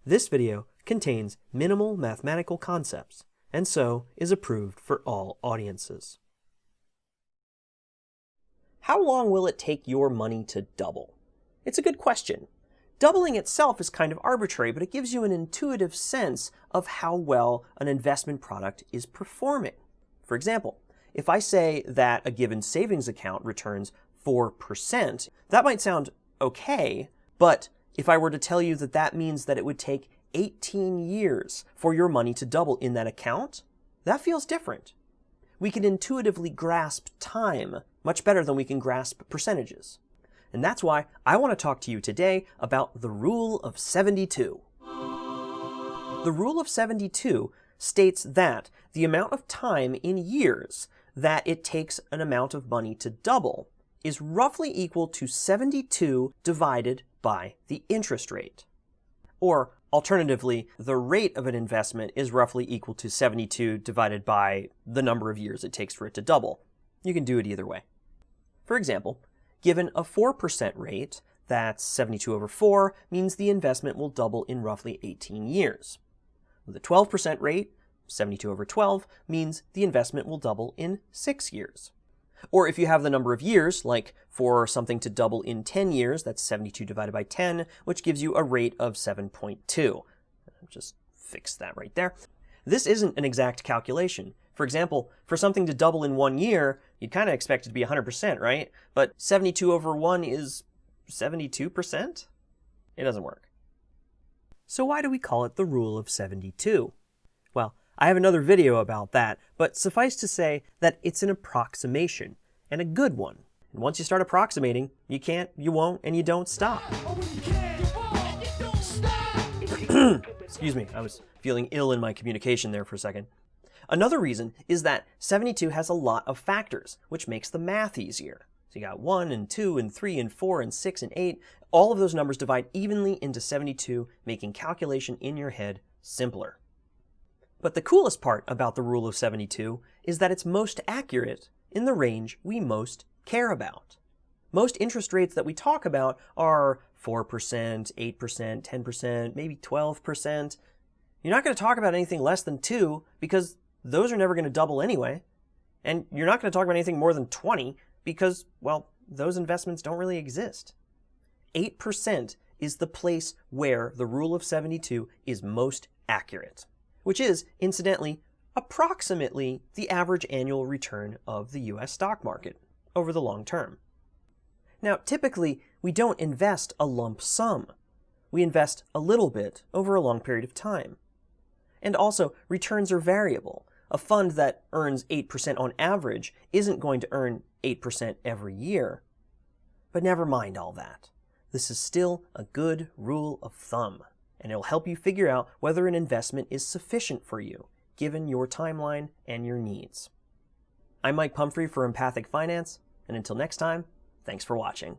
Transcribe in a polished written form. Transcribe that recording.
This video contains minimal mathematical concepts, and so is approved for all audiences. How long will it take your money to double? It's a good question. Doubling itself is kind of arbitrary, but it gives you an intuitive sense of how well an investment product is performing. For example, if I say that a given savings account returns 4%, that might sound okay, but if I were to tell you that that means that it would take 18 years for your money to double in that account, that feels different. We can intuitively grasp time much better than we can grasp percentages. And that's why I want to talk to you today about the Rule of 72. The Rule of 72 states that the amount of time in years that it takes an amount of money to double is roughly equal to 72 divided by the interest rate. Or alternatively, the rate of an investment is roughly equal to 72 divided by the number of years it takes for it to double. You can do it either way. For example, given a 4% rate, that's 72 over 4, means the investment will double in roughly 18 years. With a 12% rate, 72 over 12, means the investment will double in 6 years. Or if you have the number of years, like for something to double in 10 years, that's 72 divided by 10, which gives you a rate of 7.2. Just fix that right there. This isn't an exact calculation. For example, for something to double in 1 year, you'd kind of expect it to be 100%, right? But 72 over 1 is 72%? It doesn't work. So why do we call it the Rule of 72? Well, I have another video about that, but suffice to say that it's an approximation, and a good one. And once you start approximating, you can't, you won't, and you don't stop. Excuse me, I was feeling ill in my communication there for a second. Another reason is that 72 has a lot of factors, which makes the math easier. So you got 1 and 2 and 3 and 4 and 6 and 8. All of those numbers divide evenly into 72, making calculation in your head simpler. But the coolest part about the Rule of 72 is that it's most accurate in the range we most care about. Most interest rates that we talk about are 4%, 8%, 10%, maybe 12%. You're not going to talk about anything less than 2 because those are never going to double anyway. And you're not going to talk about anything more than 20 because, well, those investments don't really exist. 8% is the place where the Rule of 72 is most accurate, which is, incidentally, approximately the average annual return of the US stock market over the long term. Now, typically, we don't invest a lump sum. We invest a little bit over a long period of time. And also, returns are variable. A fund that earns 8% on average isn't going to earn 8% every year. But never mind all that. This is still a good rule of thumb, and it'll help you figure out whether an investment is sufficient for you, given your timeline and your needs. I'm Mike Pumphrey for Empathic Finance, and until next time, thanks for watching.